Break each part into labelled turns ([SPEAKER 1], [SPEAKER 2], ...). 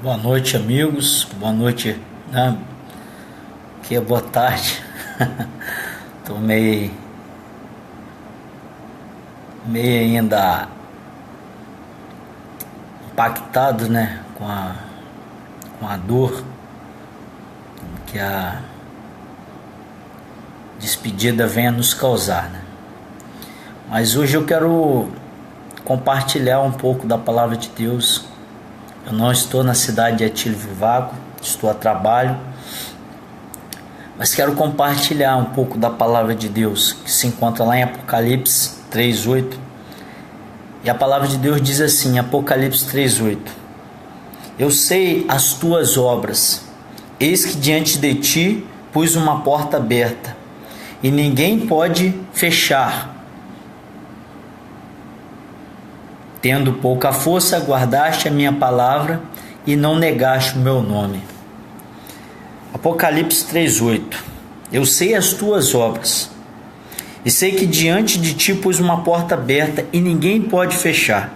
[SPEAKER 1] Boa noite, amigos. Boa noite, né? Que é boa tarde. Tô meio ainda impactado, né? Com a dor que a despedida vem a nos causar, né? Mas hoje eu quero compartilhar um pouco da palavra de Deus. Eu não estou na cidade de Atílio Vivaco, estou a trabalho, mas quero compartilhar um pouco da palavra de Deus, que se encontra lá em Apocalipse 3:8. E a palavra de Deus diz assim, Apocalipse 3:8: Eu sei as tuas obras, eis que diante de ti pus uma porta aberta, e ninguém pode fechar. Tendo pouca força, guardaste a minha palavra e não negaste o meu nome. Apocalipse 3:8. Eu sei as tuas obras, e sei que diante de ti pus uma porta aberta e ninguém pode fechar.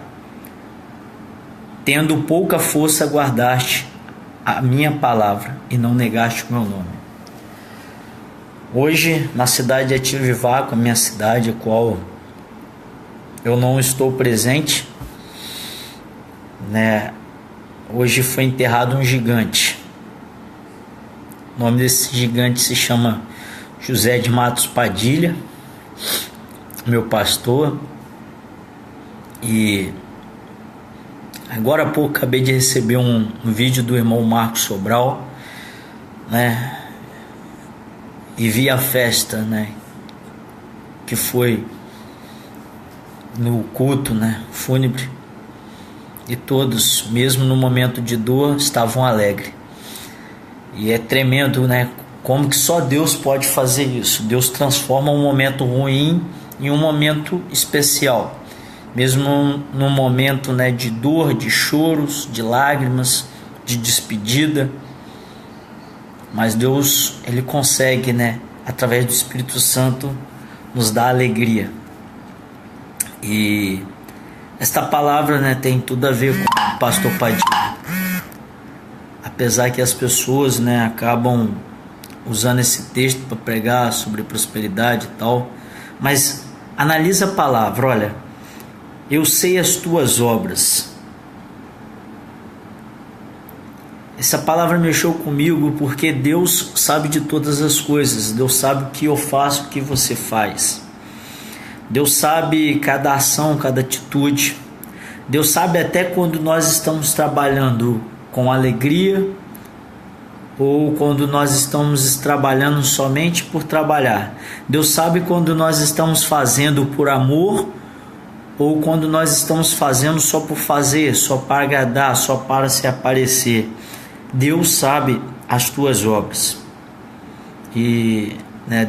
[SPEAKER 1] Tendo pouca força, guardaste a minha palavra e não negaste o meu nome. Hoje, na cidade de Atílio Vivaco, a minha cidade, a qual eu não estou presente, né? Hoje foi enterrado um gigante. O nome desse gigante se chama José de Matos Padilha, meu pastor. E agora há pouco acabei de receber um vídeo do irmão Marcos Sobral, né? E vi a festa, né? Que foi no culto, né? Fúnebre. E todos, mesmo no momento de dor, estavam alegres. E é tremendo, né? Como que só Deus pode fazer isso. Deus transforma um momento ruim em um momento especial. Mesmo num momento, né, de dor, de choros, de lágrimas, de despedida. Mas Deus, Ele consegue, né, através do Espírito Santo, nos dar alegria. E esta palavra, né, tem tudo a ver com o pastor Padilha. Apesar que as pessoas, né, acabam usando esse texto para pregar sobre prosperidade e tal, mas analisa a palavra. Olha, eu sei as tuas obras. Essa palavra mexeu comigo porque Deus sabe de todas as coisas. Deus sabe o que eu faço, o que você faz. Deus sabe cada ação, cada atitude. Deus sabe até quando nós estamos trabalhando com alegria ou quando nós estamos trabalhando somente por trabalhar. Deus sabe quando nós estamos fazendo por amor ou quando nós estamos fazendo só por fazer, só para agradar, só para se aparecer. Deus sabe as tuas obras. E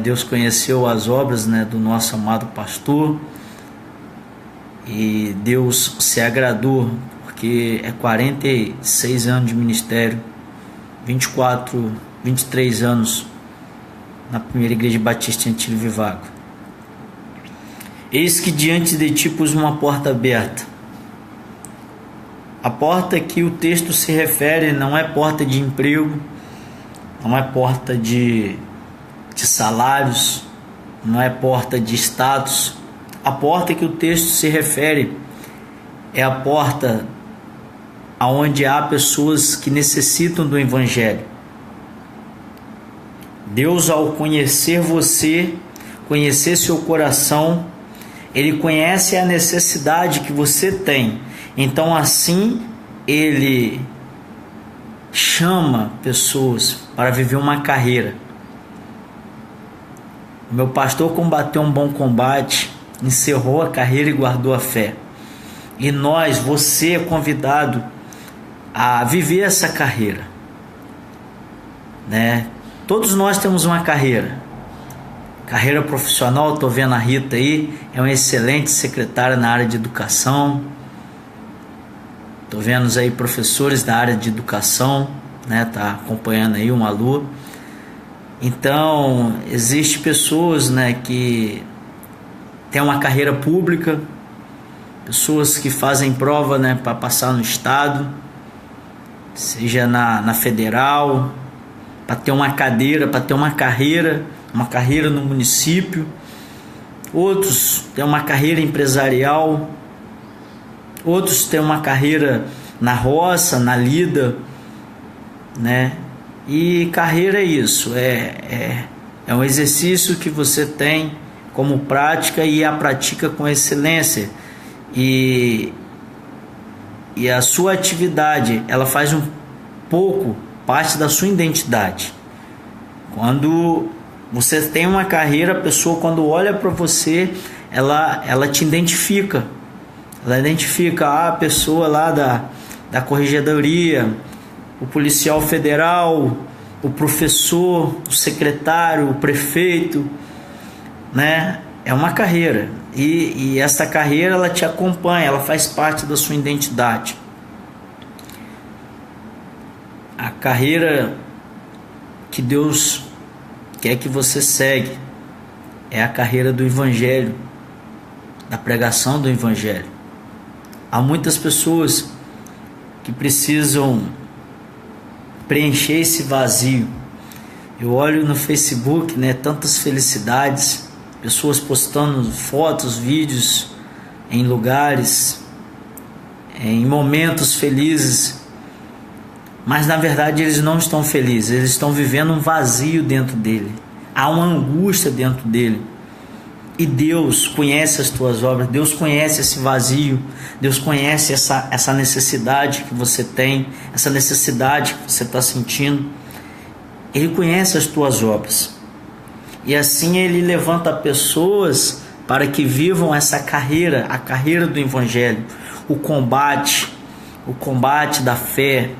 [SPEAKER 1] Deus conheceu as obras, né, do nosso amado pastor, e Deus se agradou, porque é 46 anos de ministério, 23 anos na primeira igreja batista em Atílio Vivaco. Eis que diante de ti pus uma porta aberta. A porta que o texto se refere não é porta de emprego, não é porta de salários, não é porta de status. A porta que o texto se refere é a porta aonde há pessoas que necessitam do evangelho. Deus, ao conhecer você, conhecer seu coração, Ele conhece a necessidade que você tem. Então assim Ele chama pessoas para viver uma carreira. O meu pastor combateu um bom combate, encerrou a carreira e guardou a fé. E nós, você é convidado a viver essa carreira, né? Todos nós temos uma carreira profissional. Estou vendo a Rita aí, é uma excelente secretária na área de educação. Estou vendo aí professores da área de educação, né? Tá acompanhando aí uma aluna. Então, existem pessoas, né, que têm uma carreira pública, pessoas que fazem prova, né, para passar no estado, seja na federal, para ter uma cadeira, para ter uma carreira no município. Outros têm uma carreira empresarial, outros têm uma carreira na roça, na lida, né? E carreira é isso, é um exercício que você tem como prática e a pratica com excelência, e a sua atividade, ela faz um pouco parte da sua identidade. Quando você tem uma carreira, a pessoa, quando olha para você, ela te identifica. Ela identifica a pessoa lá da corregedoria, o policial federal, o professor, o secretário, o prefeito, né? É uma carreira, e essa carreira, ela te acompanha, ela faz parte da sua identidade. A carreira que Deus quer que você segue é a carreira do Evangelho, da pregação do Evangelho. Há muitas pessoas que precisam preencher esse vazio. Eu olho no Facebook, né, tantas felicidades, pessoas postando fotos, vídeos em lugares, em momentos felizes, mas na verdade eles não estão felizes, eles estão vivendo um vazio dentro dele, há uma angústia dentro dele. E Deus conhece as tuas obras, Deus conhece esse vazio, Deus conhece essa necessidade que você tem, essa necessidade que você está sentindo. Ele conhece as tuas obras. E assim Ele levanta pessoas para que vivam essa carreira, a carreira do Evangelho, o combate da fé.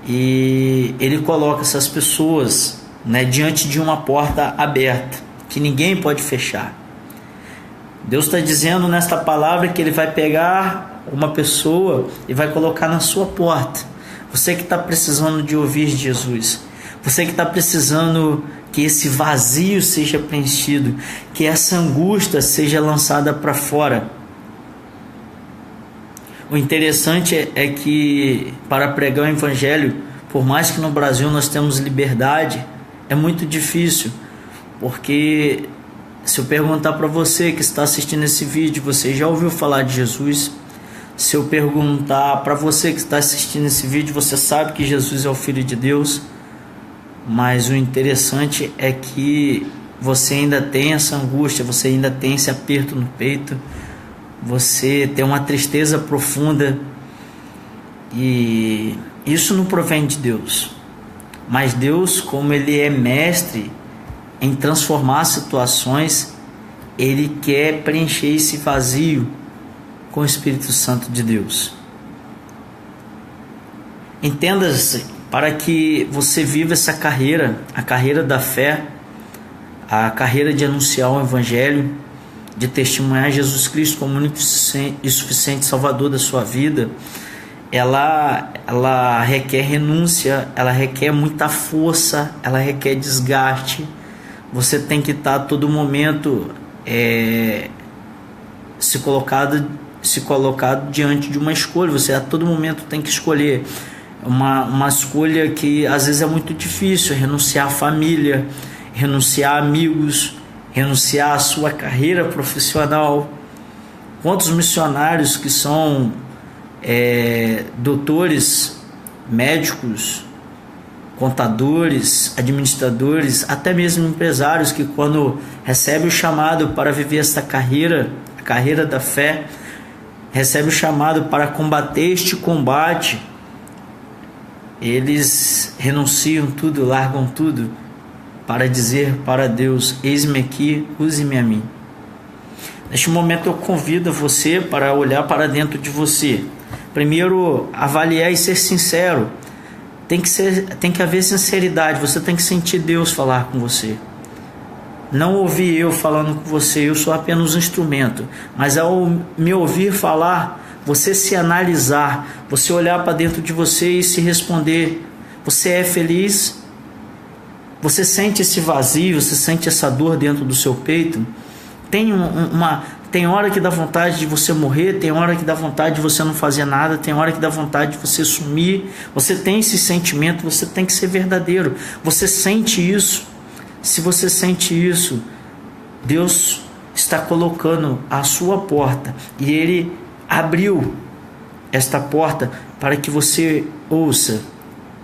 [SPEAKER 1] E Ele coloca essas pessoas, né, diante de uma porta aberta, que ninguém pode fechar. Deus está dizendo nesta palavra que Ele vai pegar uma pessoa e vai colocar na sua porta. Você que está precisando de ouvir Jesus, você que está precisando que esse vazio seja preenchido, que essa angústia seja lançada para fora. O interessante é que para pregar o Evangelho, por mais que no Brasil nós temos liberdade, é muito difícil, porque se eu perguntar para você que está assistindo esse vídeo, você já ouviu falar de Jesus? Se eu perguntar para você que está assistindo esse vídeo, você sabe que Jesus é o Filho de Deus? Mas o interessante é que você ainda tem essa angústia, você ainda tem esse aperto no peito, você tem uma tristeza profunda, e isso não provém de Deus. Mas Deus, como Ele é mestre em transformar situações, Ele quer preencher esse vazio com o Espírito Santo de Deus. Entenda-se, para que você viva essa carreira, a carreira da fé, a carreira de anunciar o Evangelho, de testemunhar Jesus Cristo como único e suficiente Salvador da sua vida, ela requer renúncia, ela requer muita força, ela requer desgaste. Você tem que estar a todo momento se colocado diante de uma escolha. Você a todo momento tem que escolher uma escolha que às vezes é muito difícil: renunciar à família, renunciar a amigos, renunciar à sua carreira profissional. Quantos missionários que são doutores, médicos, contadores, administradores, até mesmo empresários, que quando recebem o chamado para viver esta carreira, a carreira da fé, recebem o chamado para combater este combate, eles renunciam tudo, largam tudo, para dizer para Deus: eis-me aqui, use-me a mim. Neste momento eu convido você para olhar para dentro de você. Primeiro, avaliar e ser sincero. Tem que haver sinceridade. Você tem que sentir Deus falar com você. Não ouvir eu falando com você, eu sou apenas um instrumento. Mas ao me ouvir falar, você se analisar, você olhar para dentro de você e se responder: você é feliz? Você sente esse vazio, você sente essa dor dentro do seu peito? Tem hora que dá vontade de você morrer, tem hora que dá vontade de você não fazer nada, tem hora que dá vontade de você sumir. Você tem esse sentimento, você tem que ser verdadeiro. Você sente isso. Se você sente isso, Deus está colocando à sua porta e Ele abriu esta porta para que você ouça: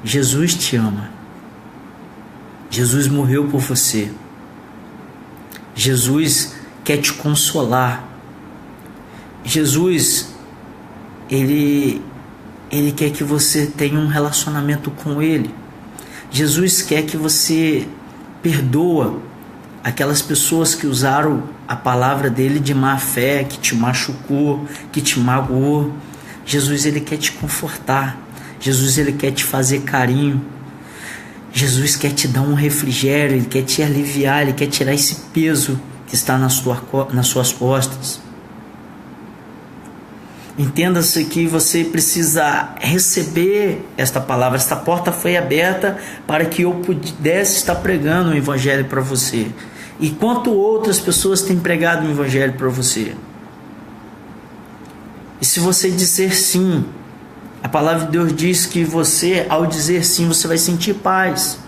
[SPEAKER 1] Jesus te ama. Jesus morreu por você. Jesus quer te consolar. Jesus, ele quer que você tenha um relacionamento com Ele. Jesus quer que você perdoa aquelas pessoas que usaram a palavra dele de má fé, que te machucou, que te magoou. Jesus, ele quer te confortar. Jesus, ele quer te fazer carinho. Jesus quer te dar um refrigério, ele quer te aliviar, ele quer tirar esse peso que está nas suas costas. Entenda-se que você precisa receber esta palavra. Esta porta foi aberta para que eu pudesse estar pregando o Evangelho para você. E quanto outras pessoas têm pregado o Evangelho para você? E se você dizer sim, a palavra de Deus diz que você, ao dizer sim, você vai sentir paz.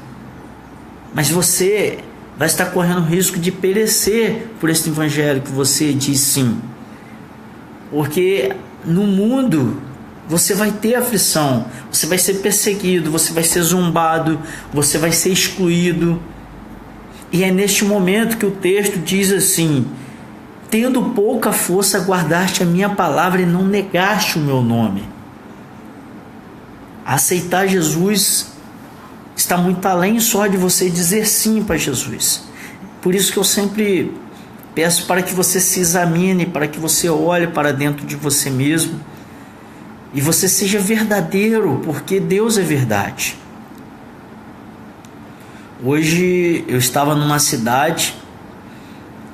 [SPEAKER 1] Mas você vai estar correndo o risco de perecer por este Evangelho que você diz sim. Porque no mundo você vai ter aflição, você vai ser perseguido, você vai ser zombado, você vai ser excluído. E é neste momento que o texto diz assim: tendo pouca força, guardaste a minha palavra e não negaste o meu nome. Aceitar Jesus está muito além só de você dizer sim para Jesus. Por isso que eu sempre peço para que você se examine, para que você olhe para dentro de você mesmo e você seja verdadeiro, porque Deus é verdade. Hoje eu estava numa cidade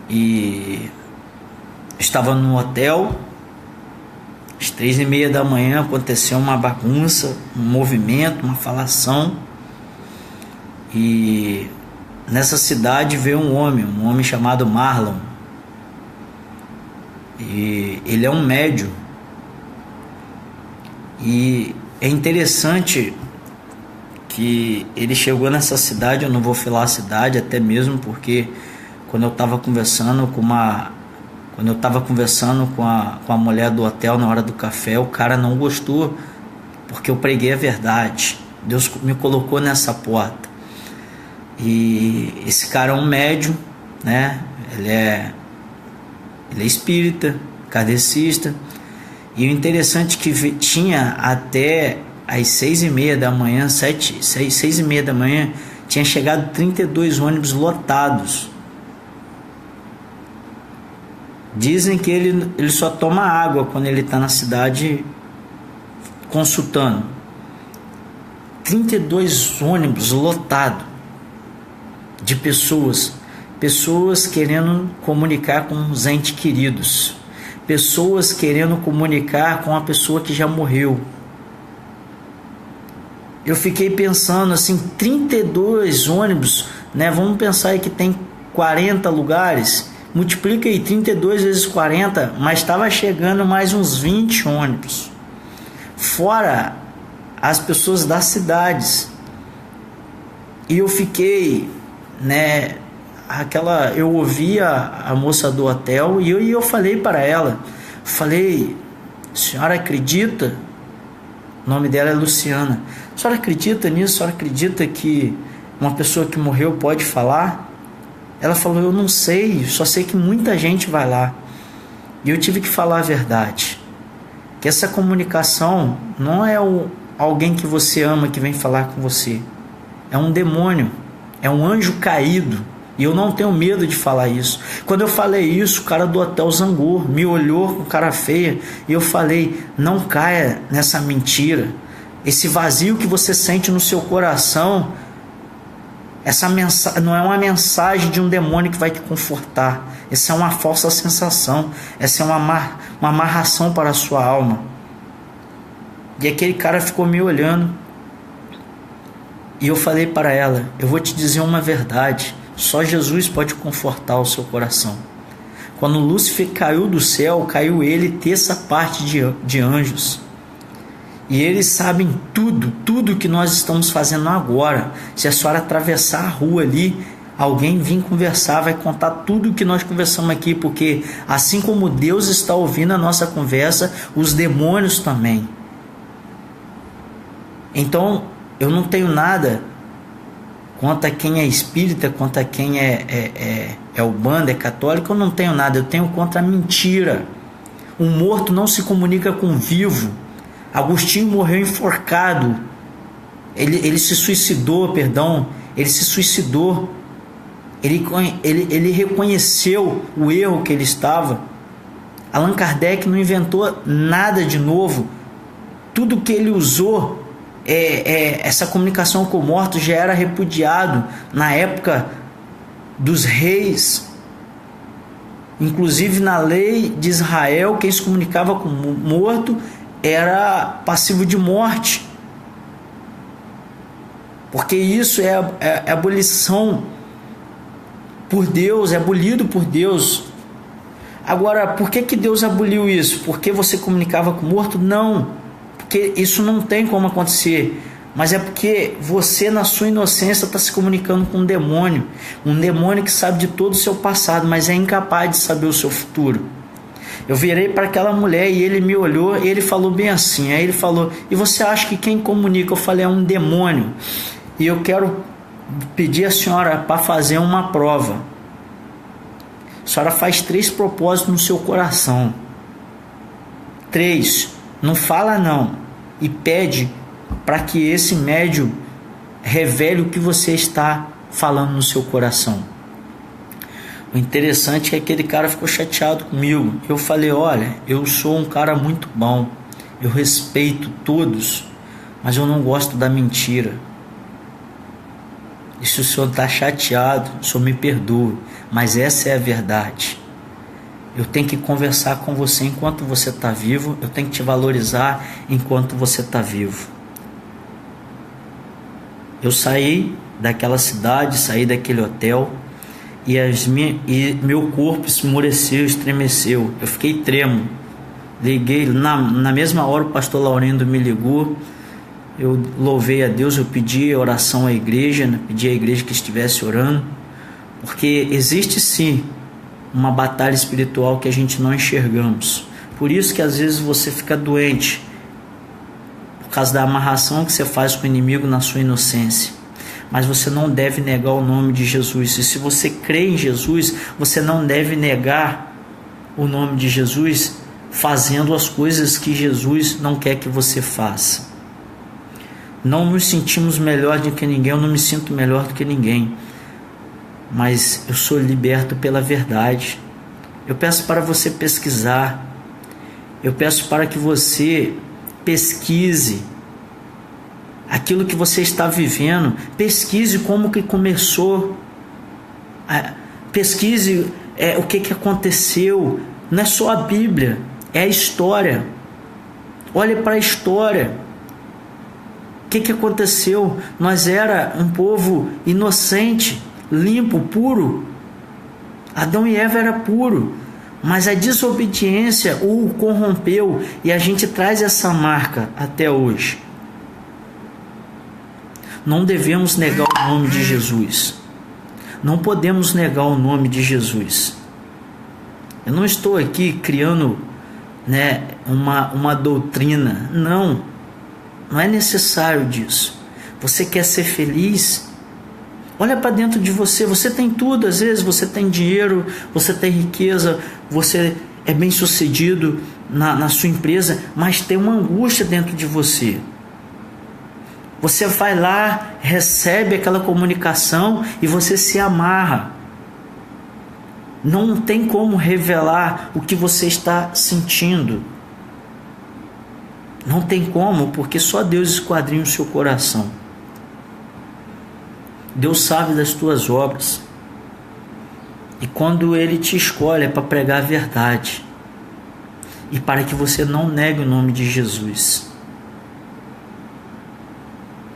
[SPEAKER 1] e estava num hotel. Às 3h30 da manhã aconteceu uma bagunça, um movimento, uma falação. E nessa cidade veio um homem chamado Marlon. E ele é um médium. E é interessante que ele chegou nessa cidade. Eu não vou falar a cidade, até mesmo porque quando eu estava conversando com a mulher do hotel na hora do café, o cara não gostou, porque eu preguei a verdade. Deus me colocou nessa porta. E esse cara é um médium, né? Ele é espírita, kardecista. E o interessante é que tinha até às 6h30 da manhã, 6h30 da manhã, tinha chegado 32 ônibus lotados. Dizem que ele só toma água quando ele está na cidade consultando. 32 ônibus lotados de pessoas querendo comunicar com os entes queridos, pessoas querendo comunicar com a pessoa que já morreu. Eu fiquei pensando assim, 32 ônibus, né? Vamos pensar aí que tem 40 lugares, multiplica aí 32 vezes 40, mas estava chegando mais uns 20 ônibus, fora as pessoas das cidades. E eu fiquei, né, eu ouvi a moça do hotel e eu falei para ela, senhora acredita? O nome dela é Luciana. A senhora acredita nisso? A senhora acredita que uma pessoa que morreu pode falar? Ela falou, eu não sei, só sei que muita gente vai lá. E eu tive que falar a verdade, que essa comunicação não é alguém que você ama que vem falar com você, é um demônio, é um anjo caído. E eu não tenho medo de falar isso. Quando eu falei isso, o cara do hotel zangou, me olhou com cara feia, e eu falei, não caia nessa mentira. Esse vazio que você sente no seu coração, essa mensagem não é uma mensagem de um demônio que vai te confortar. Essa é uma falsa sensação. Essa é uma amarração para a sua alma. E aquele cara ficou me olhando. E eu falei para ela, eu vou te dizer uma verdade. Só Jesus pode confortar o seu coração. Quando Lúcifer caiu do céu, caiu ele terça parte de anjos. E eles sabem tudo que nós estamos fazendo agora. Se a senhora atravessar a rua ali, alguém vir conversar, vai contar tudo que nós conversamos aqui, porque assim como Deus está ouvindo a nossa conversa, os demônios também. Então, eu não tenho nada contra quem é espírita, contra quem é umbanda, é católico, eu não tenho nada, eu tenho contra a mentira. Um morto não se comunica com um vivo. Agostinho morreu enforcado, ele se suicidou, ele se suicidou, ele reconheceu o erro que ele estava. Allan Kardec não inventou nada de novo, tudo que ele usou, essa comunicação com mortos já era repudiado na época dos reis. Inclusive na lei de Israel, quem se comunicava com morto era passivo de morte, porque isso é abolição por Deus, é abolido por Deus. Agora, por que Deus aboliu isso? Porque você comunicava com morto? Não, porque isso não tem como acontecer, mas é porque você, na sua inocência, está se comunicando com um demônio que sabe de todo o seu passado, mas é incapaz de saber o seu futuro. Eu virei para aquela mulher e ele me olhou e ele falou bem assim. Aí ele falou: e você acha que quem comunica? Eu falei: é um demônio. E eu quero pedir a senhora para fazer uma prova. A senhora faz 3 propósitos no seu coração. 3. Não fala não. E pede para que esse médium revele o que você está falando no seu coração. O interessante é que aquele cara ficou chateado comigo. Eu falei: olha, eu sou um cara muito bom, eu respeito todos, mas eu não gosto da mentira. E se o senhor está chateado, o senhor me perdoe, mas essa é a verdade. Eu tenho que conversar com você enquanto você está vivo, eu tenho que te valorizar enquanto você está vivo. Eu saí daquela cidade, saí daquele hotel, e meu corpo esmoreceu, estremeceu. Eu fiquei trêmulo. Liguei, na mesma hora o pastor Laurindo me ligou. Eu louvei a Deus, eu pedi oração à igreja, né? Pedi à igreja que estivesse orando, porque existe sim uma batalha espiritual que a gente não enxergamos. Por isso que às vezes você fica doente, por causa da amarração que você faz com o inimigo na sua inocência. Mas você não deve negar o nome de Jesus. E se você crê em Jesus, você não deve negar o nome de Jesus fazendo as coisas que Jesus não quer que você faça. Não nos sentimos melhor do que ninguém, eu não me sinto melhor do que ninguém, mas eu sou liberto pela verdade. Eu peço para você pesquisar, eu peço para que você pesquise aquilo que você está vivendo, pesquise como que começou, pesquise o que aconteceu. Não é só a Bíblia, é a história. Olhe para a história. O que aconteceu? Nós era um povo inocente, limpo, puro. Adão e Eva era puro, mas a desobediência o corrompeu e a gente traz essa marca até hoje. Não devemos negar o nome de Jesus. Não podemos negar o nome de Jesus. Eu não estou aqui criando, uma doutrina. Não é necessário disso. Você quer ser feliz? Olha para dentro de você. Você tem tudo. Às vezes você tem dinheiro, você tem riqueza, você é bem sucedido na sua empresa, mas tem uma angústia dentro de você. Você vai lá, recebe aquela comunicação e você se amarra. Não tem como revelar o que você está sentindo. Não tem como, porque só Deus esquadrinha o seu coração. Deus sabe das tuas obras. E quando Ele te escolhe é para pregar a verdade. E para que você não negue o nome de Jesus.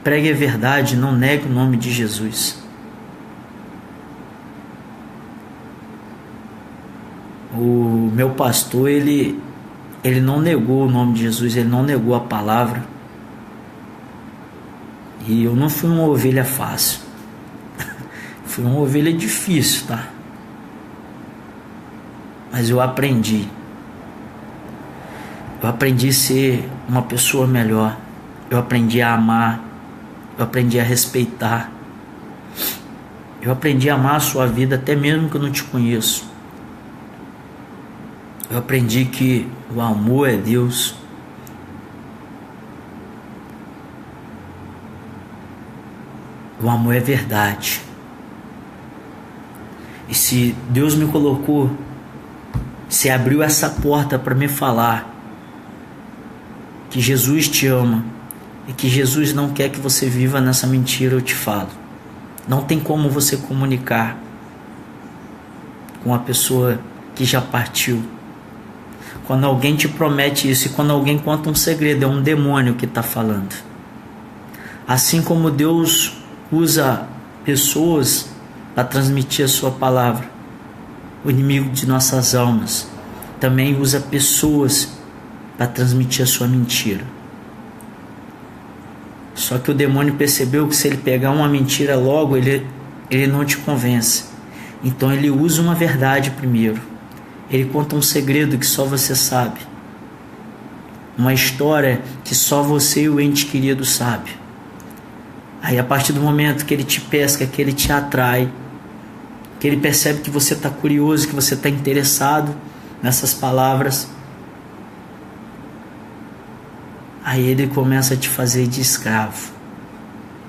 [SPEAKER 1] Pregue a verdade, não negue o nome de Jesus. O meu pastor, ele não negou o nome de Jesus, ele não negou a palavra. E eu não fui uma ovelha fácil. Fui uma ovelha difícil, tá? Mas eu aprendi. Eu aprendi a ser uma pessoa melhor. Eu aprendi a amar. Eu aprendi a respeitar. Eu aprendi a amar a sua vida até mesmo que eu não te conheço. Eu aprendi que o amor é Deus. O amor é verdade. E se Deus me colocou, se abriu essa porta para me falar que Jesus te ama e que Jesus não quer que você viva nessa mentira, eu te falo. Não tem como você comunicar com a pessoa que já partiu. Quando alguém te promete isso e quando alguém conta um segredo, é um demônio que está falando. Assim como Deus usa pessoas para transmitir a sua palavra, o inimigo de nossas almas também usa pessoas para transmitir a sua mentira. Só que o demônio percebeu que se ele pegar uma mentira logo, ele não te convence. Então ele usa uma verdade primeiro. Ele conta um segredo que só você sabe. Uma história que só você e o ente querido sabe. Aí a partir do momento que ele te pesca, que ele te atrai, que ele percebe que você está curioso, que você está interessado nessas palavras, aí ele começa a te fazer de escravo.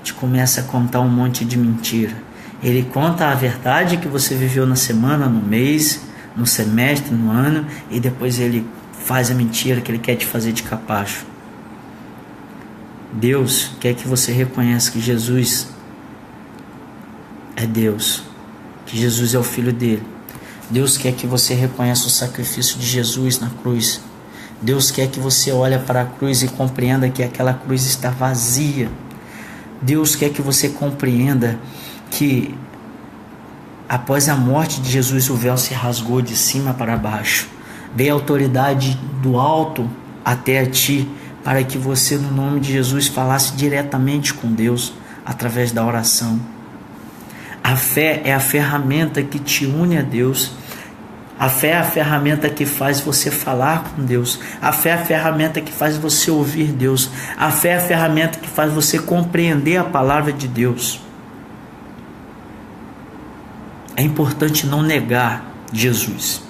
[SPEAKER 1] Te começa a contar um monte de mentira. Ele conta a verdade que você viveu na semana, no mês, no semestre, no ano, e depois ele faz a mentira que ele quer te fazer de capacho. Deus quer que você reconheça que Jesus é Deus, que Jesus é o Filho dele. Deus quer que você reconheça o sacrifício de Jesus na cruz. Deus quer que você olhe para a cruz e compreenda que aquela cruz está vazia. Deus quer que você compreenda que após a morte de Jesus, o véu se rasgou de cima para baixo. Veio a autoridade do alto até a ti, para que você, no nome de Jesus, falasse diretamente com Deus, através da oração. A fé é a ferramenta que te une a Deus. A fé é a ferramenta que faz você falar com Deus. A fé é a ferramenta que faz você ouvir Deus. A fé é a ferramenta que faz você compreender a palavra de Deus. É importante não negar Jesus.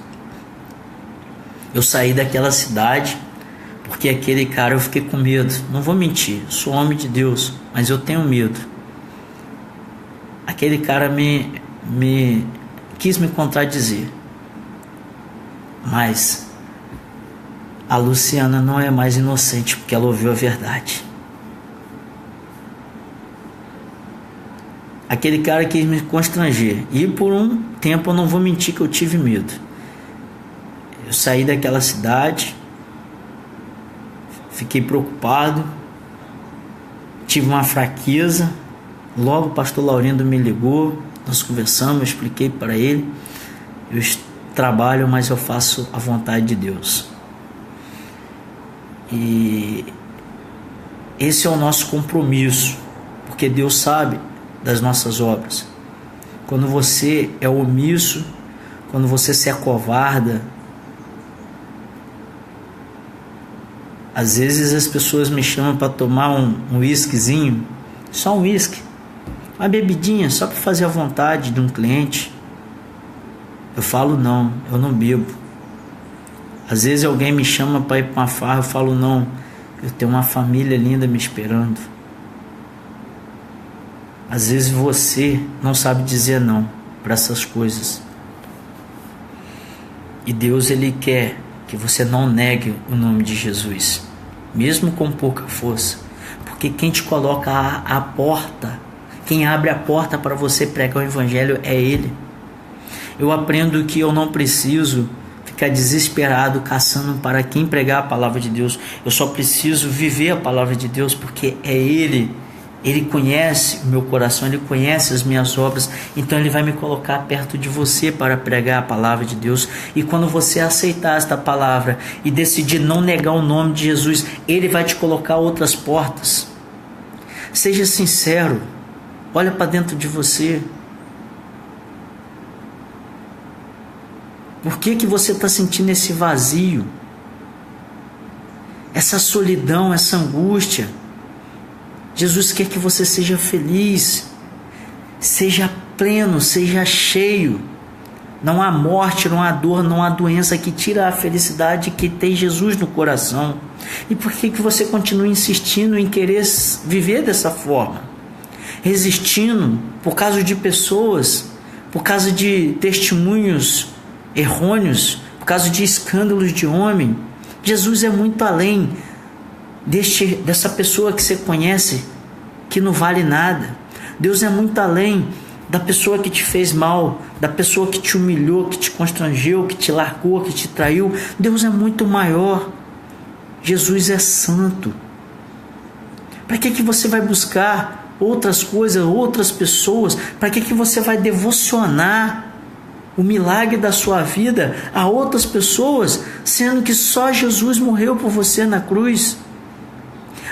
[SPEAKER 1] Eu saí daquela cidade porque aquele cara, eu fiquei com medo. Não vou mentir, sou homem de Deus, mas eu tenho medo. Aquele cara quis me contradizer. Mas a Luciana não é mais inocente porque ela ouviu a verdade. Aquele cara quis me constranger. E por um tempo eu não vou mentir que eu tive medo. Eu saí daquela cidade, fiquei preocupado, tive uma fraqueza. Logo o pastor Laurindo me ligou, nós conversamos, eu expliquei para ele. Eu trabalho, mas eu faço a vontade de Deus. E esse é o nosso compromisso, porque Deus sabe das nossas obras. Quando você é omisso, quando você se acovarda, às vezes as pessoas me chamam para tomar um whiskyzinho, só um whisky, uma bebidinha, só para fazer a vontade de um cliente. Eu falo não, eu não bebo. Às vezes alguém me chama para ir para uma farra, eu falo não, eu tenho uma família linda me esperando. Às vezes você não sabe dizer não para essas coisas. E Deus, Ele quer que você não negue o nome de Jesus, mesmo com pouca força. Porque quem te coloca à porta, quem abre a porta para você pregar o Evangelho é Ele. Eu aprendo que eu não preciso ficar desesperado caçando para quem pregar a palavra de Deus. Eu só preciso viver a palavra de Deus, porque é Ele Ele conhece o meu coração, Ele conhece as minhas obras, então Ele vai me colocar perto de você para pregar a palavra de Deus. E quando você aceitar esta palavra e decidir não negar o nome de Jesus, Ele vai te colocar outras portas. Seja sincero, olha para dentro de você. Por que você está sentindo esse vazio? Essa solidão, essa angústia? Jesus quer que você seja feliz, seja pleno, seja cheio. Não há morte, não há dor, não há doença que tira a felicidade que tem Jesus no coração. E por que você continua insistindo em querer viver dessa forma? Resistindo por causa de pessoas, por causa de testemunhos errôneos, por causa de escândalos de homem. Jesus é muito além dessa pessoa que você conhece, que não vale nada. Deus é muito além da pessoa que te fez mal, da pessoa que te humilhou, que te constrangeu, que te largou, que te traiu. Deus é muito maior. Jesus é santo. Para que você vai buscar outras coisas, outras pessoas? Para que você vai devocionar o milagre da sua vida a outras pessoas, sendo que só Jesus morreu por você na cruz?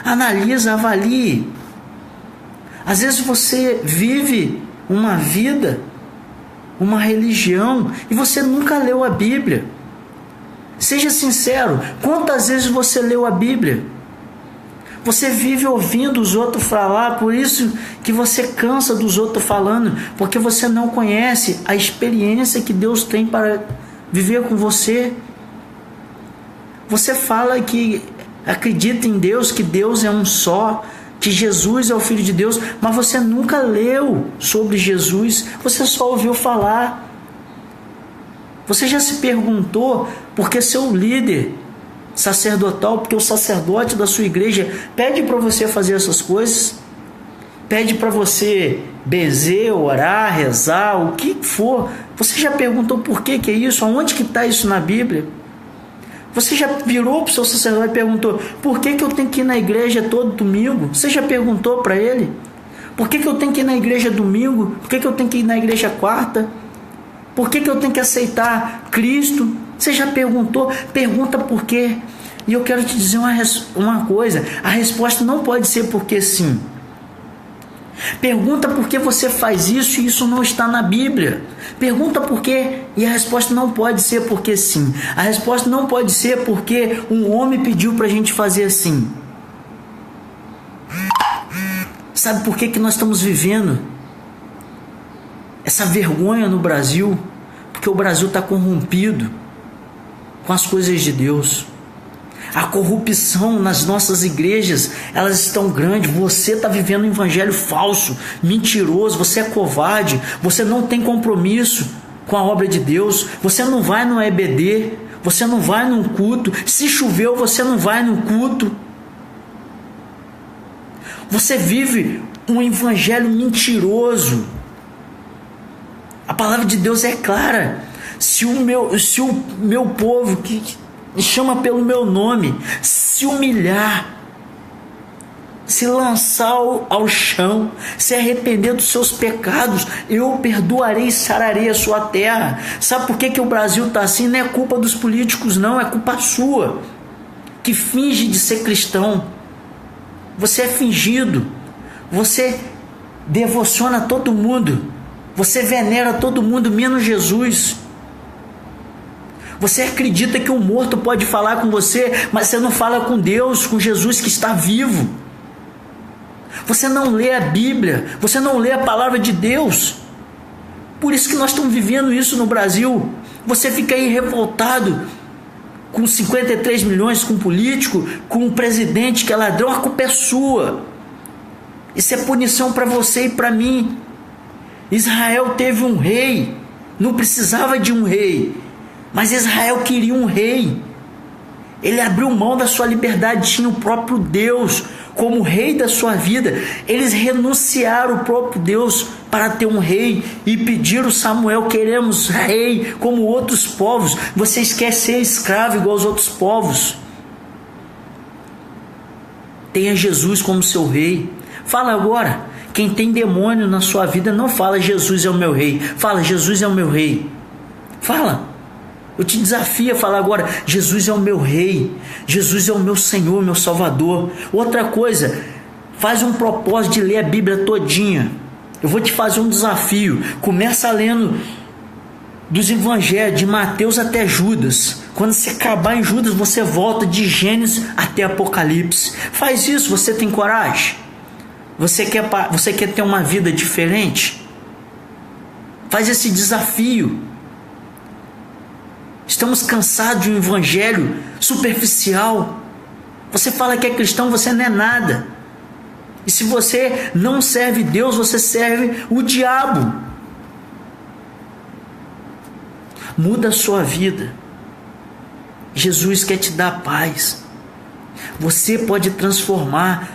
[SPEAKER 1] Analisa, avalie. Às vezes você vive uma vida, uma religião, e você nunca leu a Bíblia. Seja sincero, quantas vezes você leu a Bíblia? Você vive ouvindo os outros falar, por isso que você cansa dos outros falando, porque você não conhece a experiência que Deus tem para viver com você. Você fala que acredita em Deus, que Deus é um só, que Jesus é o Filho de Deus, mas você nunca leu sobre Jesus, você só ouviu falar. Você já se perguntou por que seu líder sacerdotal, porque o sacerdote da sua igreja pede para você fazer essas coisas, pede para você benzer, orar, rezar, o que for? Você já perguntou por que é isso? Aonde que está isso na Bíblia? Você já virou para o seu sacerdote e perguntou: por que eu tenho que ir na igreja todo domingo? Você já perguntou para ele? Por que eu tenho que ir na igreja domingo? Por que eu tenho que ir na igreja quarta? Por que eu tenho que aceitar Cristo? Você já perguntou? Pergunta por quê. E eu quero te dizer uma coisa: a resposta não pode ser porque sim. Pergunta por que você faz isso e isso não está na Bíblia. Pergunta por quê e a resposta não pode ser porque sim. A resposta não pode ser porque um homem pediu para a gente fazer assim. Sabe por que nós estamos vivendo essa vergonha no Brasil? Porque o Brasil está corrompido com as coisas de Deus. A corrupção nas nossas igrejas, elas estão grandes. Você está vivendo um evangelho falso, mentiroso. Você é covarde. Você não tem compromisso com a obra de Deus. Você não vai no EBD. Você não vai num culto. Se choveu, você não vai no culto. Você vive um evangelho mentiroso. A palavra de Deus é clara. Se o meu povo que chama pelo meu nome se humilhar, se lançar ao chão, se arrepender dos seus pecados, eu perdoarei e sararei a sua terra. Sabe por que o Brasil está assim? Não é culpa dos políticos, não, é culpa sua, que finge de ser cristão. Você é fingido, você devociona todo mundo, você venera todo mundo menos Jesus. Você acredita que um morto pode falar com você, mas você não fala com Deus, com Jesus que está vivo. Você não lê a Bíblia, você não lê a palavra de Deus. Por isso que nós estamos vivendo isso no Brasil. Você fica aí revoltado com 53 milhões, com um político, com um presidente que é ladrão. A culpa é sua. Isso é punição para você e para mim. Israel teve um rei, não precisava de um rei, mas Israel queria um rei. Ele abriu mão da sua liberdade, tinha o próprio Deus como rei da sua vida. Eles renunciaram ao próprio Deus para ter um rei e pediram Samuel: queremos rei como outros povos. Vocês querem ser escravo igual aos outros povos? Tenha Jesus como seu rei. Fala agora. Quem tem demônio na sua vida não fala Jesus é o meu rei. Fala, Jesus é o meu rei. Fala. Eu te desafio a falar agora, Jesus é o meu rei. Jesus é o meu Senhor, meu Salvador. Outra coisa, faz um propósito de ler a Bíblia todinha. Eu vou te fazer um desafio. Começa lendo dos evangelhos, de Mateus até Judas. Quando você acabar em Judas, você volta de Gênesis até Apocalipse. Faz isso, você tem coragem? Você quer ter uma vida diferente? Faz esse desafio. Estamos cansados de um evangelho superficial. Você fala que é cristão, você não é nada. E se você não serve Deus, você serve o diabo. Muda a sua vida. Jesus quer te dar paz. Você pode transformar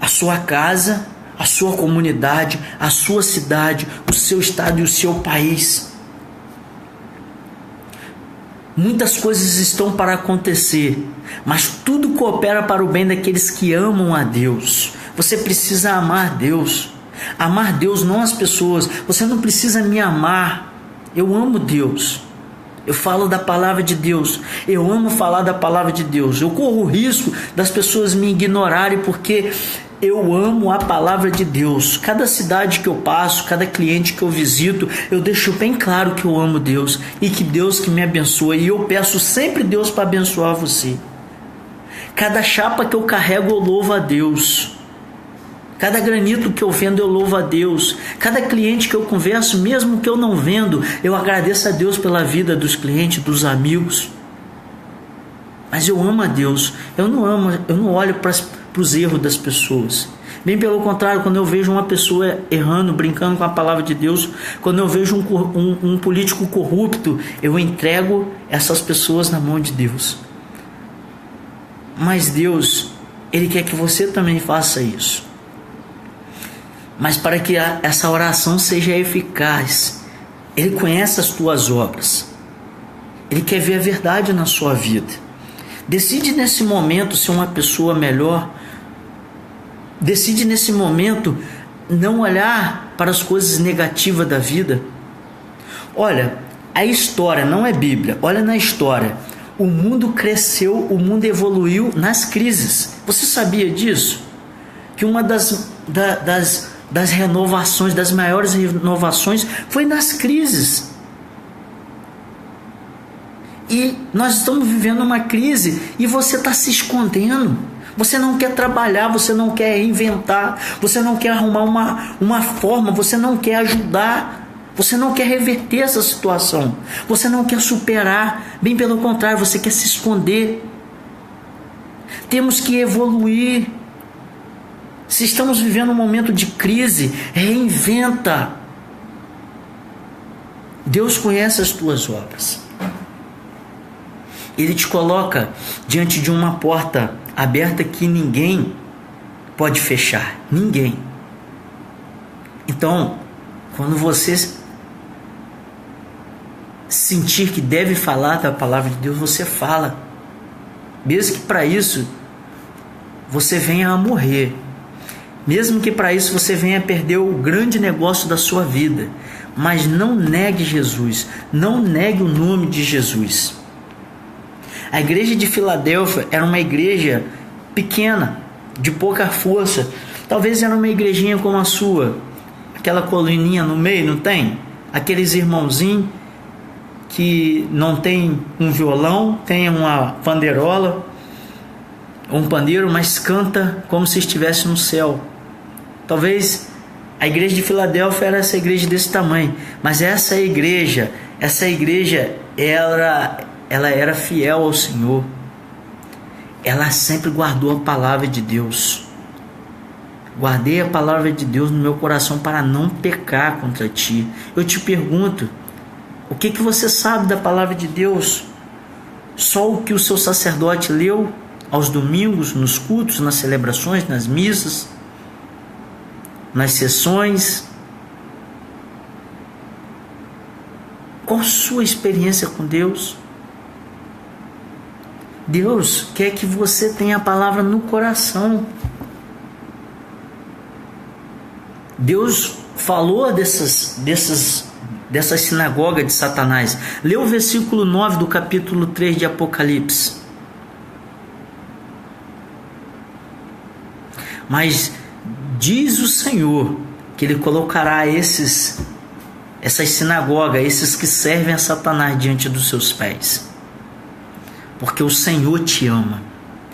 [SPEAKER 1] a sua casa, a sua comunidade, a sua cidade, o seu estado e o seu país. Muitas coisas estão para acontecer, mas tudo coopera para o bem daqueles que amam a Deus. Você precisa amar Deus. Amar Deus, não as pessoas. Você não precisa me amar. Eu amo Deus. Eu falo da palavra de Deus. Eu amo falar da palavra de Deus. Eu corro o risco das pessoas me ignorarem porque eu amo a palavra de Deus. Cada cidade que eu passo, cada cliente que eu visito, eu deixo bem claro que eu amo Deus e que Deus que me abençoa. E eu peço sempre Deus para abençoar você. Cada chapa que eu carrego, eu louvo a Deus. Cada granito que eu vendo, eu louvo a Deus. Cada cliente que eu converso, mesmo que eu não vendo, eu agradeço a Deus pela vida dos clientes, dos amigos. Mas eu amo a Deus. Eu não olho para os erros das pessoas. Bem pelo contrário, quando eu vejo uma pessoa errando, brincando com a palavra de Deus, quando eu vejo um político corrupto, eu entrego essas pessoas na mão de Deus. Mas Deus, Ele quer que você também faça isso. Mas para que essa oração seja eficaz, Ele conhece as tuas obras. Ele quer ver a verdade na sua vida. Decide nesse momento ser uma pessoa melhor. Decide nesse momento não olhar para as coisas negativas da vida. Olha, a história não é Bíblia. Olha na história. O mundo cresceu, o mundo evoluiu nas crises. Você sabia disso? Que uma das renovações, das maiores renovações, foi nas crises. E nós estamos vivendo uma crise e você está se escondendo. Você não quer trabalhar, você não quer inventar, você não quer arrumar uma forma, você não quer ajudar, você não quer reverter essa situação, você não quer superar, bem pelo contrário, você quer se esconder. Temos que evoluir. Se estamos vivendo um momento de crise, reinventa. Deus conhece as tuas obras. Ele te coloca diante de uma porta aberta que ninguém pode fechar. Ninguém. Então, quando você sentir que deve falar da palavra de Deus, você fala. Mesmo que para isso você venha a morrer. Mesmo que para isso você venha a perder o grande negócio da sua vida. Mas não negue Jesus. Não negue o nome de Jesus. A igreja de Filadélfia era uma igreja pequena, de pouca força. Talvez era uma igrejinha como a sua. Aquela coluninha no meio, não tem? Aqueles irmãozinhos que não tem um violão, tem uma pandeirola, um pandeiro, mas canta como se estivesse no céu. Talvez a igreja de Filadélfia era essa igreja desse tamanho, mas essa igreja ela era fiel ao Senhor. Ela sempre guardou a palavra de Deus. Guardei a palavra de Deus no meu coração para não pecar contra ti. Eu te pergunto, o que você sabe da palavra de Deus? Só o que o seu sacerdote leu aos domingos, nos cultos, nas celebrações, nas missas, nas sessões? Qual a sua experiência com Deus? Deus quer que você tenha a palavra no coração. Deus falou dessas sinagogas de Satanás. Lê o versículo 9 do capítulo 3 de Apocalipse. Mas diz o Senhor que Ele colocará essas sinagogas, esses que servem a Satanás, diante dos seus pés, porque o Senhor te ama.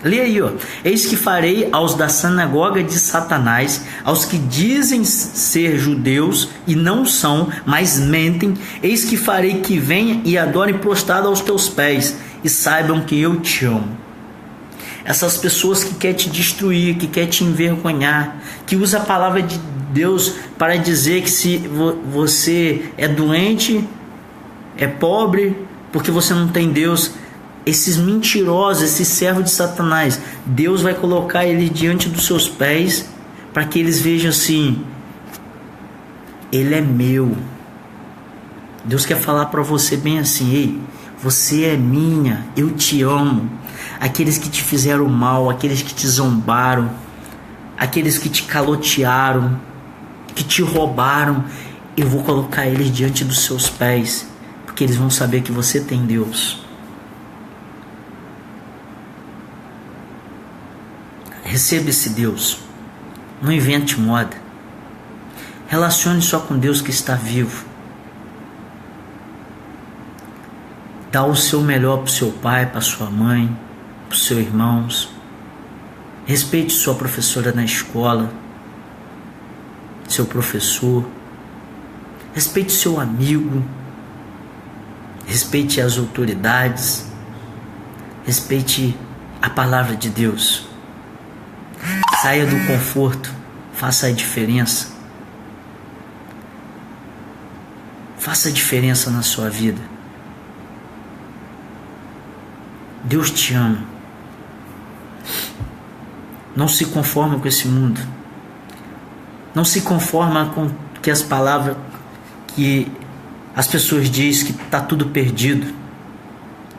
[SPEAKER 1] Lê aí, ó. Eis que farei aos da sinagoga de Satanás, aos que dizem ser judeus e não são, mas mentem, eis que farei que venham e adorem prostrado aos teus pés, e saibam que eu te amo. Essas pessoas que querem te destruir, que querem te envergonhar, que usa a palavra de Deus para dizer que se você é doente, é pobre, porque você não tem Deus. Esses mentirosos, esses servos de Satanás, Deus vai colocar ele diante dos seus pés, para que eles vejam assim: Ele é meu. Deus quer falar para você bem assim: ei, você é minha, eu te amo. Aqueles que te fizeram mal, aqueles que te zombaram, aqueles que te calotearam, que te roubaram, eu vou colocar eles diante dos seus pés, porque eles vão saber que você tem Deus. Receba esse Deus. Não invente moda. Relacione só com Deus que está vivo. Dá o seu melhor para o seu pai, para sua mãe, para os seus irmãos. Respeite sua professora na escola, seu professor. Respeite seu amigo. Respeite as autoridades. Respeite a palavra de Deus. Saia do conforto, faça a diferença. Faça a diferença na sua vida. Deus te ama. Não se conforma com esse mundo. Não se conforma com que as palavras que as pessoas dizem que está tudo perdido.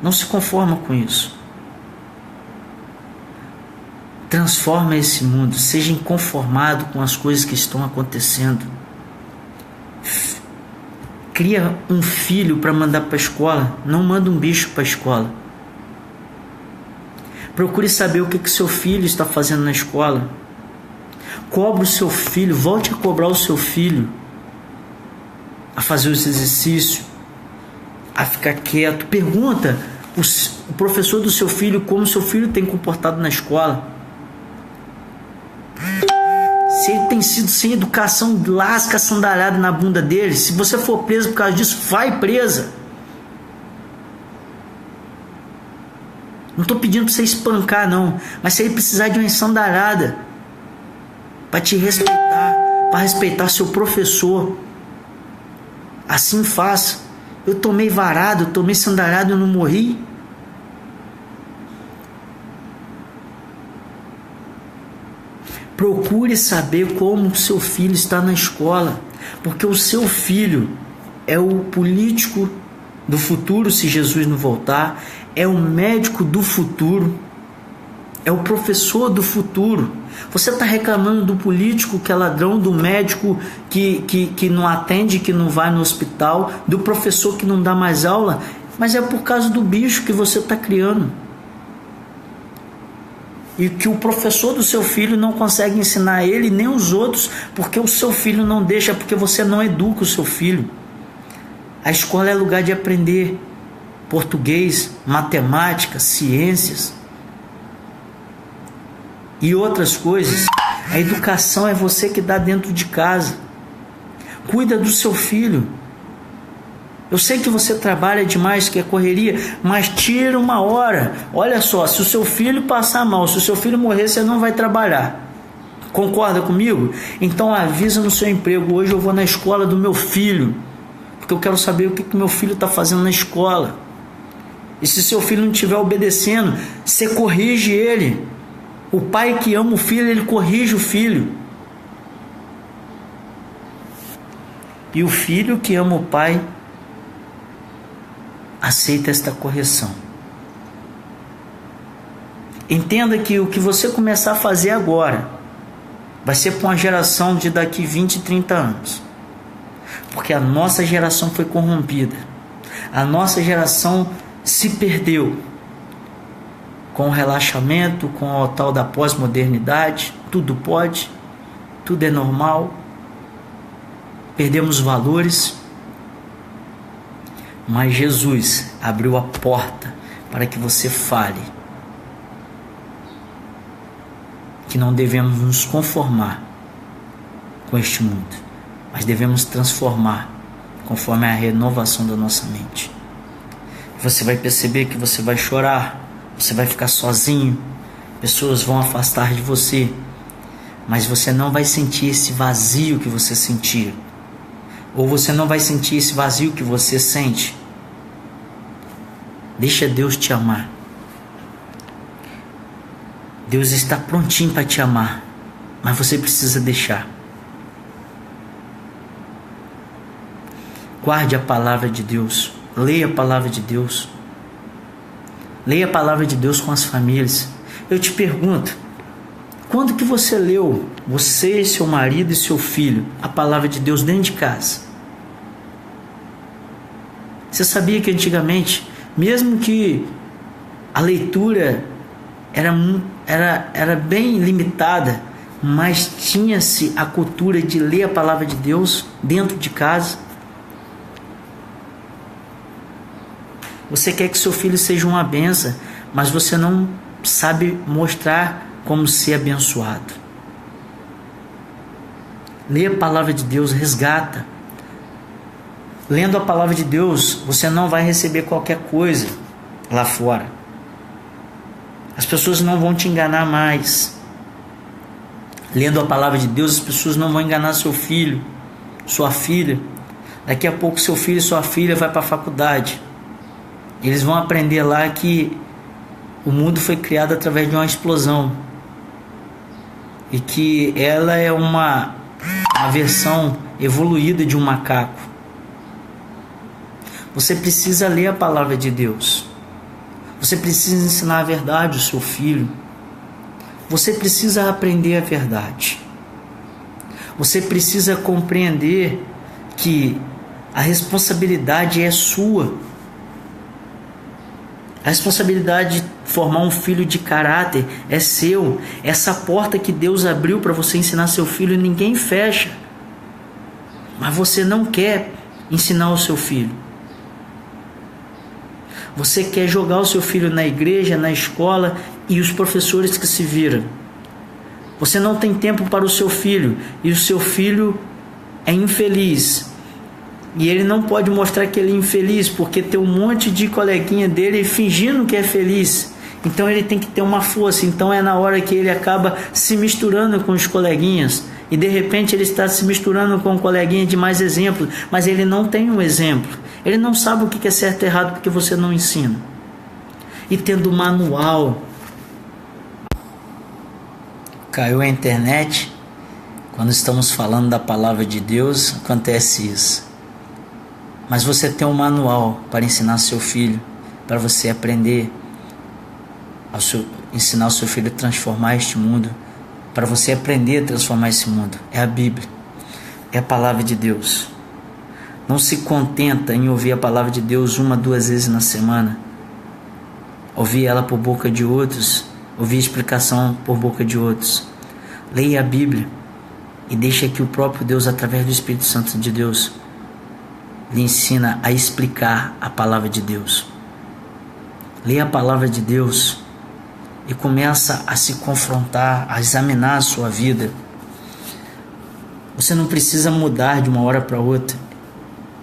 [SPEAKER 1] Não se conforma com isso. Transforma esse mundo. Seja inconformado com as coisas que estão acontecendo. Cria um filho para mandar para a escola. Não manda um bicho para a escola. Procure saber o que seu filho está fazendo na escola. Cobre o seu filho. Volte a cobrar o seu filho a fazer os exercícios, a ficar quieto. Pergunta o professor do seu filho como o seu filho tem comportado na escola. Se ele tem sido sem educação, lasca a sandália na bunda dele. Se você for preso por causa disso, vai presa. Não estou pedindo para você espancar, não. Mas se ele precisar de uma sandalhada para te respeitar, para respeitar seu professor, assim faça. Eu tomei varado, eu tomei sandalhada e eu não morri. Procure saber como o seu filho está na escola, porque o seu filho é o político do futuro, se Jesus não voltar, é o médico do futuro, é o professor do futuro. Você está reclamando do político que é ladrão, do médico que não atende, que não vai no hospital, do professor que não dá mais aula, mas é por causa do bicho que você está criando. E que o professor do seu filho não consegue ensinar ele nem os outros, porque o seu filho não deixa, porque você não educa o seu filho. A escola é lugar de aprender português, matemática, ciências e outras coisas. A educação é você que dá dentro de casa. Cuida do seu filho. Eu sei que você trabalha demais, que é correria, mas tira uma hora. Olha só, se o seu filho passar mal, se o seu filho morrer, você não vai trabalhar. Concorda comigo? Então avisa no seu emprego: hoje eu vou na escola do meu filho, porque eu quero saber o que meu filho está fazendo na escola. E se seu filho não estiver obedecendo, você corrige ele. O pai que ama o filho, ele corrige o filho. E o filho que ama o pai aceita esta correção. Entenda que o que você começar a fazer agora Vai ser para uma geração de daqui 20, 30 anos. Porque a nossa geração foi corrompida. A nossa geração se perdeu com o relaxamento, com o tal da pós-modernidade. Tudo pode, tudo é normal. Perdemos valores. Mas Jesus abriu a porta para que você fale que não devemos nos conformar com este mundo, mas devemos transformar conforme a renovação da nossa mente. Você vai perceber que você vai chorar, você vai ficar sozinho, pessoas vão afastar de você, mas você não vai sentir esse vazio que você sentia, ou você não vai sentir esse vazio que você sente. Deixa Deus te amar. Deus está prontinho para te amar, mas você precisa deixar. Guarde a palavra de Deus, leia a palavra de Deus. Leia a palavra de Deus com as famílias. Eu te pergunto, quando que você leu, você, seu marido e seu filho, a palavra de Deus dentro de casa? Você sabia que antigamente, mesmo que a leitura era bem limitada, mas tinha-se a cultura de ler a palavra de Deus dentro de casa? Você quer que seu filho seja uma bênção, mas você não sabe mostrar como ser abençoado. Lê a palavra de Deus, resgata. Lendo a palavra de Deus, você não vai receber qualquer coisa lá fora. As pessoas não vão te enganar mais. Lendo a palavra de Deus, as pessoas não vão enganar seu filho, sua filha. Daqui a pouco seu filho e sua filha vai para a faculdade. Eles vão aprender lá que o mundo foi criado através de uma explosão. E que ela é uma versão evoluída de um macaco. Você precisa ler a palavra de Deus. Você precisa ensinar a verdade ao seu filho. Você precisa aprender a verdade. Você precisa compreender que a responsabilidade é sua. A responsabilidade de formar um filho de caráter é seu. Essa porta que Deus abriu para você ensinar seu filho, ninguém fecha. Mas você não quer ensinar o seu filho. Você quer jogar o seu filho na igreja, na escola e os professores que se viram. Você não tem tempo para o seu filho e o seu filho é infeliz. E ele não pode mostrar que ele é infeliz porque tem um monte de coleguinha dele fingindo que é feliz. Então ele tem que ter uma força. Então é na hora que ele acaba se misturando com os coleguinhas. E de repente ele está se misturando com um coleguinha de mais exemplo. Mas ele não tem um exemplo. Ele não sabe o que é certo e errado porque você não ensina. E tendo manual. Caiu a internet. Quando estamos falando da palavra de Deus, acontece isso. Mas você tem um manual para ensinar seu filho, para você aprender, ensinar o seu filho a transformar este mundo, para você aprender a transformar esse mundo. É a Bíblia, é a palavra de Deus. Não se contenta em ouvir a palavra de Deus 1, 2 vezes na semana, ouvir ela por boca de outros, ouvir explicação por boca de outros. Leia a Bíblia e deixa que o próprio Deus, através do Espírito Santo de Deus, lhe ensina a explicar a palavra de Deus. Leia a palavra de Deus e começa a se confrontar, a examinar a sua vida. Você não precisa mudar de uma hora para outra.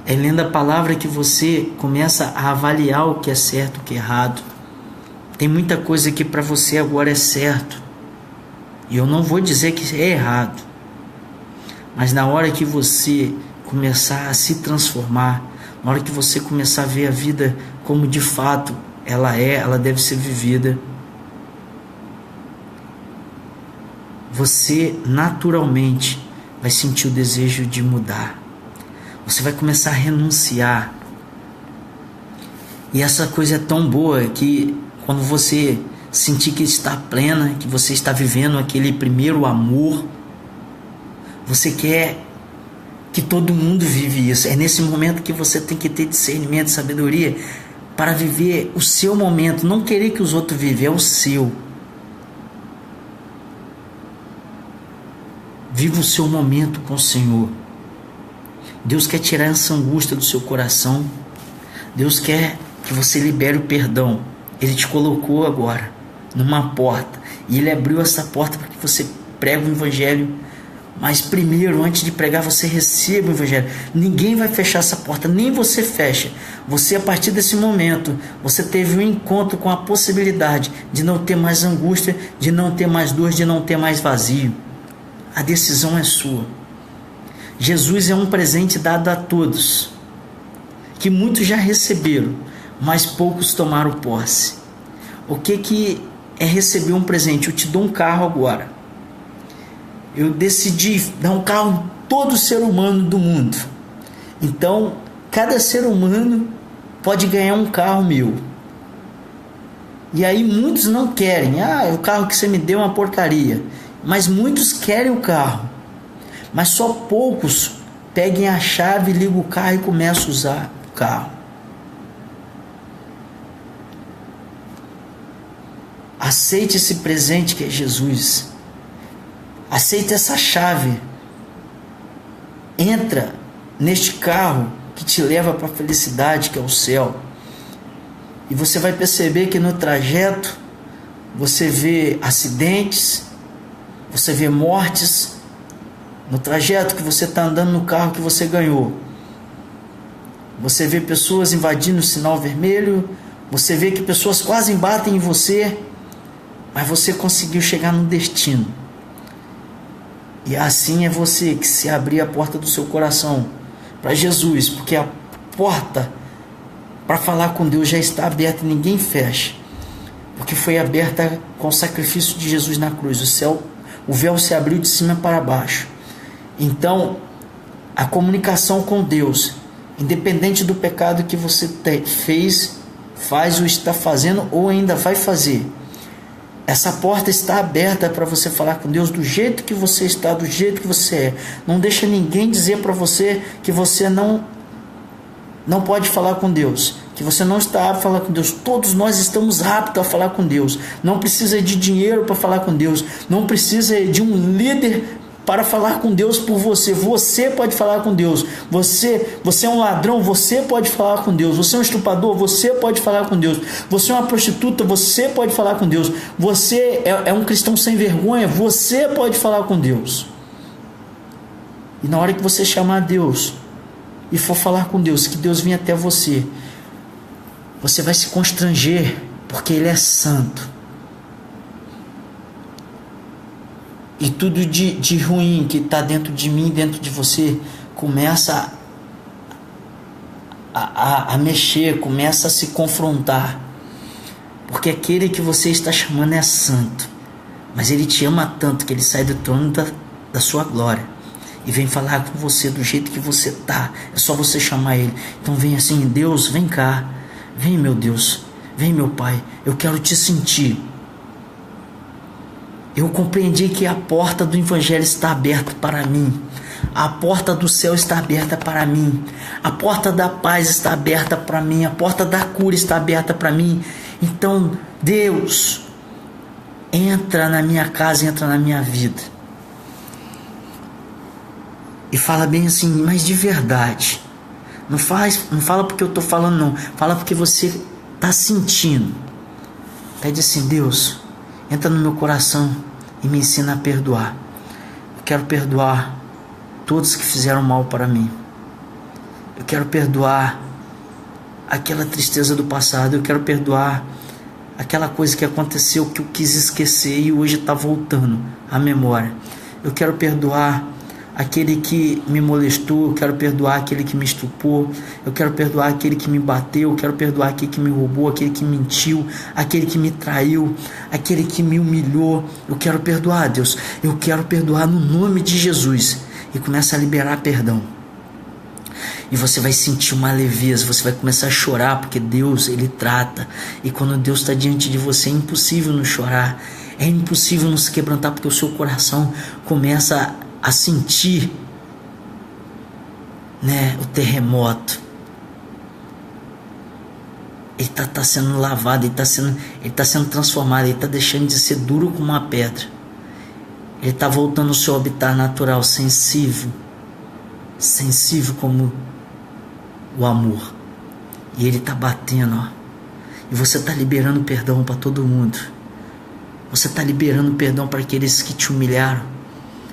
[SPEAKER 1] É lendo a palavra que você começa a avaliar o que é certo, o que é errado. Tem muita coisa que para você agora é certo. E eu não vou dizer que é errado. Mas na hora que você começar a se transformar, na hora que você começar a ver a vida como de fato ela deve ser vivida, você naturalmente vai sentir o desejo de mudar. Você vai começar a renunciar. E essa coisa é tão boa que quando você sentir que está plena, que você está vivendo aquele primeiro amor, Você quer que todo mundo vive isso. É nesse momento que você tem que ter discernimento e sabedoria para viver o seu momento. Não querer que os outros vivem, é o seu. Viva o seu momento com o Senhor. Deus quer tirar essa angústia do seu coração. Deus quer que você libere o perdão. Ele te colocou agora numa porta. E Ele abriu essa porta para que você pregue o Evangelho. Mas primeiro, antes de pregar, você receba o Evangelho. Ninguém vai fechar essa porta, nem você fecha. Você, a partir desse momento, você teve um encontro com a possibilidade de não ter mais angústia, de não ter mais dor, de não ter mais vazio. A decisão é sua. Jesus é um presente dado a todos, que muitos já receberam, mas poucos tomaram posse. O que é receber um presente? Eu te dou um carro agora. Eu decidi dar um carro a todo ser humano do mundo. Então, cada ser humano pode ganhar um carro meu. E aí muitos não querem. O carro que você me deu é uma porcaria. Mas muitos querem o carro. Mas só poucos peguem a chave, ligam o carro e começam a usar o carro. Aceite esse presente que é Jesus. Aceite essa chave. Entra neste carro que te leva para a felicidade, que é o céu. E você vai perceber que no trajeto você vê acidentes, você vê mortes. No trajeto que você está andando no carro que você ganhou, você vê pessoas invadindo o sinal vermelho, você vê que pessoas quase batem em você, mas você conseguiu chegar no destino. E assim é você que se abrir a porta do seu coração para Jesus, porque a porta para falar com Deus já está aberta e ninguém fecha, porque foi aberta com o sacrifício de Jesus na cruz. O véu se abriu de cima para baixo. Então, a comunicação com Deus, independente do pecado que você fez, faz ou está fazendo ou ainda vai fazer, essa porta está aberta para você falar com Deus do jeito que você está, do jeito que você é. Não deixa ninguém dizer para você que você não pode falar com Deus, que você não está apto a falar com Deus. Todos nós estamos aptos a falar com Deus. Não precisa de dinheiro para falar com Deus, não precisa de um líder para falar com Deus por você. Você pode falar com Deus. Você é um ladrão, você pode falar com Deus. Você é um estuprador, você pode falar com Deus. Você é uma prostituta, você pode falar com Deus. Você é um cristão sem vergonha, você pode falar com Deus. E na hora que você chamar a Deus e for falar com Deus, que Deus venha até você, você vai se constranger, porque Ele é santo. E tudo de ruim que está dentro de mim, dentro de você, começa a mexer, começa a se confrontar. Porque aquele que você está chamando é santo. Mas Ele te ama tanto que Ele sai do trono da sua glória e vem falar com você do jeito que você está. É só você chamar Ele. Então vem assim: Deus, vem cá. Vem, meu Deus. Vem, meu Pai. Eu quero te sentir. Eu compreendi que a porta do Evangelho está aberta para mim. A porta do céu está aberta para mim. A porta da paz está aberta para mim. A porta da cura está aberta para mim. Então, Deus, entra na minha casa, entra na minha vida. E fala bem assim, mas de verdade. Não fala porque eu estou falando, não. Fala porque você está sentindo. Pede assim: Deus, entra no meu coração e me ensina a perdoar. Eu quero perdoar todos que fizeram mal para mim. Eu quero perdoar aquela tristeza do passado. Eu quero perdoar aquela coisa que aconteceu que eu quis esquecer e hoje está voltando à memória. Eu quero perdoar aquele que me molestou, eu quero perdoar aquele que me estupou, eu quero perdoar aquele que me bateu, eu quero perdoar aquele que me roubou, aquele que mentiu, aquele que me traiu, aquele que me humilhou. Eu quero perdoar, Deus, eu quero perdoar no nome de Jesus. E começa a liberar perdão. E você vai sentir uma leveza, você vai começar a chorar, porque Deus, Ele trata. E quando Deus está diante de você, é impossível não chorar, é impossível não se quebrantar, porque o seu coração começa a sentir, né, o terremoto. Ele está sendo lavado, ele está sendo transformado, ele está deixando de ser duro como uma pedra. Ele está voltando ao seu habitat natural, sensível como o amor. E ele está batendo, ó. E você está liberando perdão para todo mundo. Você está liberando perdão para aqueles que te humilharam,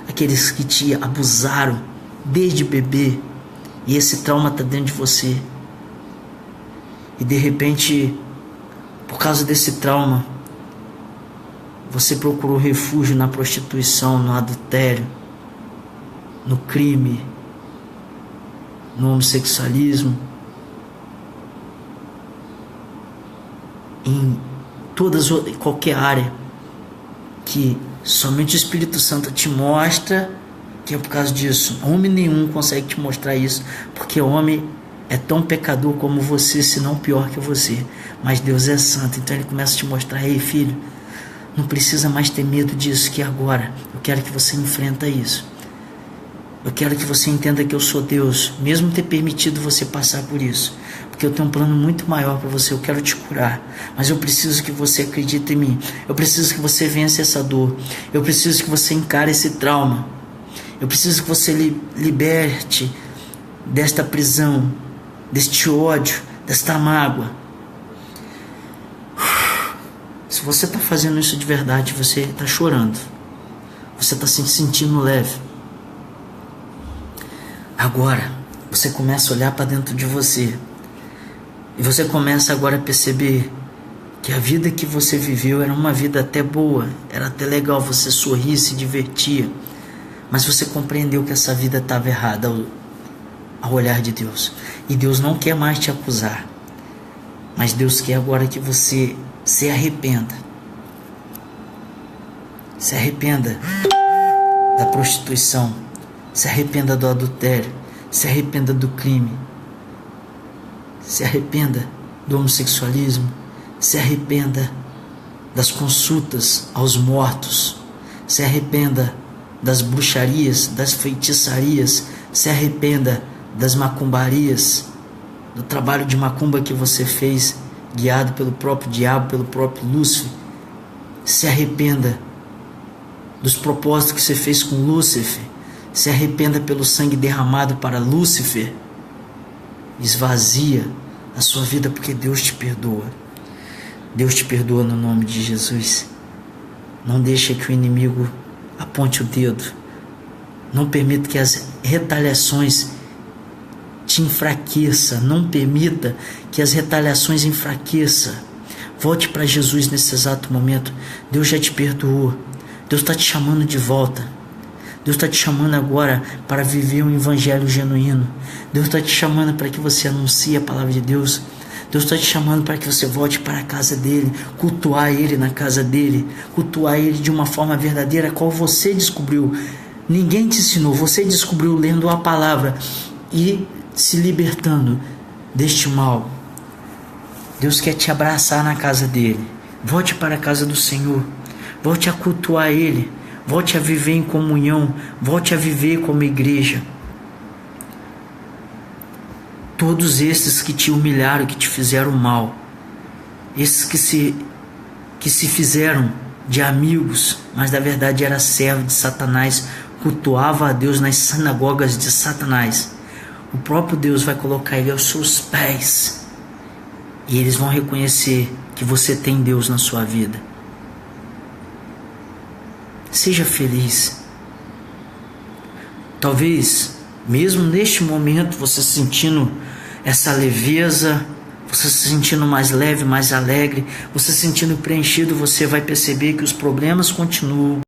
[SPEAKER 1] aqueles que te abusaram desde bebê. E esse trauma está dentro de você. E de repente, por causa desse trauma, você procurou refúgio na prostituição, no adultério, no crime, no homossexualismo, em qualquer área que somente o Espírito Santo te mostra que é por causa disso. Homem nenhum consegue te mostrar isso, porque homem é tão pecador como você, se não pior que você. Mas Deus é santo, então ele começa a te mostrar: ei, filho, não precisa mais ter medo disso, que agora eu quero que você enfrenta isso. Eu quero que você entenda que eu sou Deus, mesmo ter permitido você passar por isso, porque eu tenho um plano muito maior para você. Eu quero te curar, mas eu preciso que você acredite em mim. Eu preciso que você vença essa dor. Eu preciso que você encare esse trauma. Eu preciso que você liberte desta prisão, deste ódio, desta mágoa. Se você está fazendo isso de verdade, você está chorando, você está se sentindo leve. Agora você começa a olhar para dentro de você, e você começa agora a perceber que a vida que você viveu era uma vida até boa, era até legal, você sorria, se divertia, mas você compreendeu que essa vida estava errada ao olhar de Deus. E Deus não quer mais te acusar, mas Deus quer agora que você se arrependa. Se arrependa da prostituição, se arrependa do adultério, se arrependa do crime, se arrependa do homossexualismo, se arrependa das consultas aos mortos, se arrependa das bruxarias, das feitiçarias, se arrependa das macumbarias, do trabalho de macumba que você fez, guiado pelo próprio diabo, pelo próprio Lúcifer. Se arrependa dos propósitos que você fez com Lúcifer. Se arrependa pelo sangue derramado para Lúcifer. Esvazia a sua vida, porque Deus te perdoa. Deus te perdoa no nome de Jesus. Não deixe que o inimigo aponte o dedo. Não permita que as retaliações te enfraqueça. Não permita que as retaliações enfraqueçam. Volte para Jesus nesse exato momento. Deus já te perdoou. Deus está te chamando de volta. Deus está te chamando agora para viver um evangelho genuíno. Deus está te chamando para que você anuncie a palavra de Deus. Deus está te chamando para que você volte para a casa dele, cultuar ele na casa dele, cultuar ele de uma forma verdadeira, qual você descobriu. Ninguém te ensinou, você descobriu lendo a palavra e se libertando deste mal. Deus quer te abraçar na casa dele. Volte para a casa do Senhor, volte a cultuar ele, volte a viver em comunhão, volte a viver como igreja. Todos esses que te humilharam, que te fizeram mal, esses que se fizeram de amigos, mas na verdade era servo de Satanás, cultuava a Deus nas sinagogas de Satanás, o próprio Deus vai colocar ele aos seus pés, e eles vão reconhecer que você tem Deus na sua vida. Seja feliz. Talvez mesmo neste momento você sentindo essa leveza, você se sentindo mais leve, mais alegre, você se sentindo preenchido, você vai perceber que os problemas continuam,